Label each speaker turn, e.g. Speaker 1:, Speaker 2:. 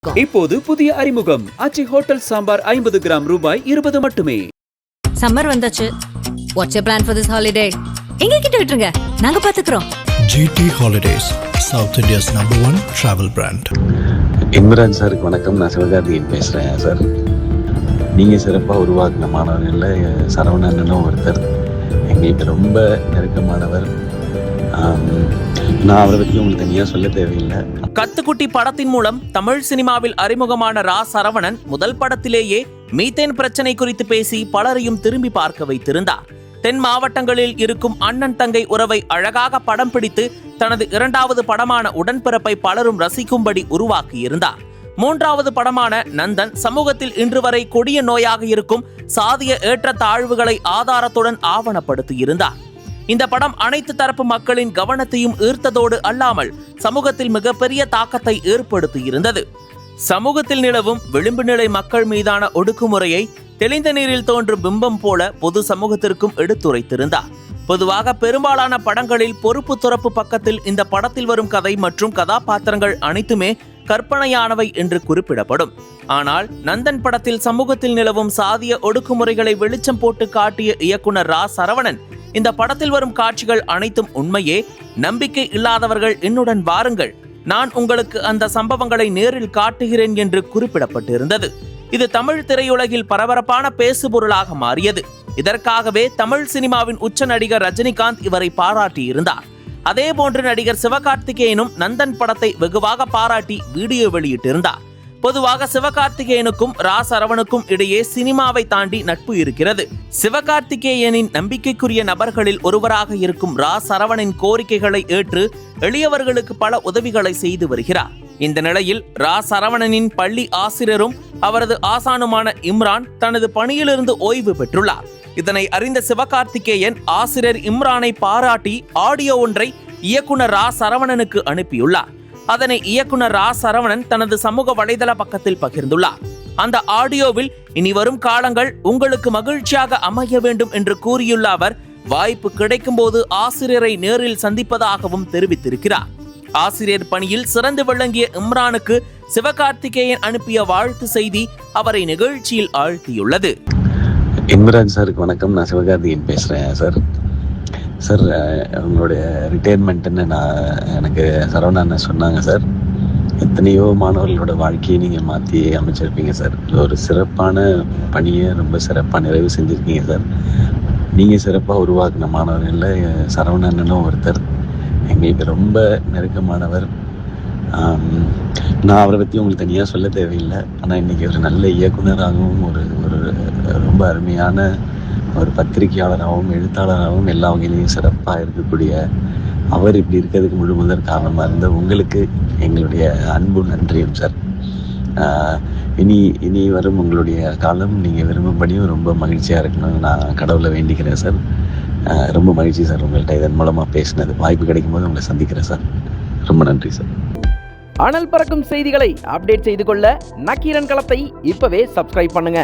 Speaker 1: இப்போது புதிய அறிமுகம் ஆச்சி ஹோட்டல் சாம்பார் 50 கிராம் ரூபாய் 20 மட்டுமே.
Speaker 2: சம்மர் வந்தாச்சு. What's your plan for this holiday? எங்க கிட்ட விட்டுருங்க, நாங்க பாத்துக்கிறோம்.
Speaker 3: GT Holidays, South India's #1 travel brand.
Speaker 4: Imran சாருக்கு வணக்கம். நான் சிவகார்த்திகேயன் பேசுகிறேன் சார். நீங்கள் சிறப்பாக உருவாக்கின மாணவர்களில் சரவணனும் ஒருத்தர். எங்களுக்கு ரொம்ப நெருக்கமானவர். நான் அவரை பற்றி உங்களுக்கு தனியாக சொல்ல தேவையில்லை.
Speaker 5: கத்துக்குட்டி படத்தின் மூலம் தமிழ் சினிமாவில் அறிமுகமான ரா சரவணன் முதல் படத்திலேயே மீத்தேன் பிரச்சனை குறித்து பேசி பலரையும் திரும்பி பார்க்க வைத்திருந்தார். தென் மாவட்டங்களில் இருக்கும் அண்ணன் தங்கை உறவை அழகாக படம் பிடித்து தனது 2வது படமான உடன்பிறப்பை பலரும் ரசிக்கும்படி உருவாக்கியிருந்தார். 3வது படமான நந்தன் சமூகத்தில் இன்று வரை கொடிய நோயாக இருக்கும் சாதிய ஏற்றத்தாழ்வுகளை ஆதாரத்துடன் ஆவணப்படுத்தியிருந்தார். இந்த படம் அனைத்து தரப்பு மக்களின் கவனத்தையும் ஈர்த்ததோடு அல்லாமல் சமூகத்தில் மிகப்பெரிய தாக்கத்தை ஏற்படுத்தியிருந்தது. சமூகத்தில் நிலவும் விளிம்பு நிலை மக்கள் மீதான ஒடுக்குமுறையை தெளிந்த நீரில் தோன்றும் பிம்பம் போல பொது சமூகத்திற்கும் எடுத்துரைத்திருந்தார். பொதுவாக பெரும்பாலான படங்களில் பொறுப்பு துறப்பு பக்கத்தில் இந்த படத்தில் வரும் கதை மற்றும் கதாபாத்திரங்கள் அனைத்துமே கற்பனையானவை என்று குறிப்பிடப்படும். ஆனால் நந்தன் படத்தில் சமூகத்தில் நிலவும் சாதிய ஒடுக்குமுறைகளை வெளிச்சம் போட்டு காட்டிய இயக்குனர் ரா சரவணன், இந்த படத்தில் வரும் காட்சிகள் அனைத்தும் உண்மையே, நம்பிக்கை இல்லாதவர்கள் என்னுடன் வாருங்கள், நான் உங்களுக்கு அந்த சம்பவங்களை நேரில் காட்டுகிறேன் என்று குறிப்பிடப்பட்டிருந்தது. இது தமிழ் திரையுலகில் பரபரப்பான பேசுபொருளாக மாறியது. இதற்காகவே தமிழ் சினிமாவின் உச்ச நடிகர் ரஜினிகாந்த் இவரை பாராட்டியிருந்தார். அதேபோன்று நடிகர் சிவகார்த்திகேயனும் நந்தன் படத்தை வெகுவாக பாராட்டி வீடியோ வெளியிட்டிருந்தார். பொதுவாக சிவகார்த்திகேயனுக்கும் ரா சரவணுக்கும் இடையே சினிமாவை தாண்டி நட்பு இருக்கிறது. சிவகார்த்திகேயனின் நம்பிக்கைக்குரிய நபர்களில் ஒருவராக இருக்கும் ரா சரவணின் கோரிக்கைகளை ஏற்று எளியவர்களுக்கு பல உதவிகளை செய்து வருகிறார். இந்த நிலையில் ரா சரவணனின் பள்ளி ஆசிரியரும் அவரது ஆசானுமான இம்ரான் தனது பணியிலிருந்து ஓய்வு பெற்றுள்ளார். இதனை அறிந்த சிவகார்த்திகேயன் ஆசிரியர் இம்ரானை பாராட்டி ஆடியோ ஒன்றை இயக்குனர் ரா சரவணனுக்கு அனுப்பியுள்ளார். அதனை இயக்குனர் ரா சரவணன் தனது சமூக வலைதள பக்கத்தில் பகிர்ந்துள்ளார். அந்த ஆடியோவில் இனி வரும் காலங்கள் உங்களுக்கு மகிழ்ச்சியாக அமைய வேண்டும் என்று கூறியுள்ள அவர், வாய்ப்பு கிடைக்கும் போது ஆசிரியரை நேரில் சந்திப்பதாகவும் தெரிவித்திருக்கிறார். ஆசிரியர் பணியில் சிறந்து விளங்கிய இம்ரானுக்கு சிவகார்த்திகேயன் அனுப்பிய வாழ்த்து செய்தி அவரை நிகழ்ச்சியில் ஆழ்த்தியுள்ளது.
Speaker 4: இம்ரான் சாருக்கு வணக்கம். நான் சிவகார்த்திகேயன் பேசுகிறேன் சார். சார், உங்களுடைய ரிட்டையர்மெண்ட்டுன்னு எனக்கு சரவணன் சொன்னாங்க சார். எத்தனையோ மாணவர்களோட வாழ்க்கையை நீங்கள் மாற்றி அமைச்சிருப்பீங்க சார். ஒரு சிறப்பான பணியை ரொம்ப சிறப்பாக நிறைவு செஞ்சுருக்கீங்க சார். நீங்கள் சிறப்பாக உருவாக்கின மாணவர்களில் சரவணனும் ஒருத்தர். எங்களுக்கு ரொம்ப நெருக்கமானவர். நான் அவரை பற்றி உங்களுக்கு தனியாக சொல்ல தேவையில்லை. ஆனால் இன்றைக்கி ஒரு நல்ல இயக்குனராகவும் ஒரு ரொம்ப அருமையான ஒரு பத்திரிகையாளராகவும் எழுத்தாளராகவும் எல்லா வகையிலையும் சிறப்பாக இருக்கக்கூடிய அவர் இப்படி இருக்கிறதுக்கு முழு முதல் காரணமாக இருந்த உங்களுக்கு எங்களுடைய அன்பு நன்றியும் சார். இனி வரும் உங்களுடைய காலம் நீங்கள் விரும்பும்படியும் ரொம்ப மகிழ்ச்சியாக இருக்கணும்னு நான் கடவுளை வேண்டிக்கிறேன் சார். ரொம்ப மகிழ்ச்சி சார் உங்கள்கிட்ட இதன் மூலமாக பேசினது. வாய்ப்பு கிடைக்கும் போது உங்களை சந்திக்கிறேன் சார். ரொம்ப நன்றி சார்.
Speaker 6: அனல் பறக்கும் செய்திகளை அப்டேட் செய்து கொள்ள நக்கீரன் களத்தை இப்பவே சப்ஸ்கிரைப் பண்ணுங்க.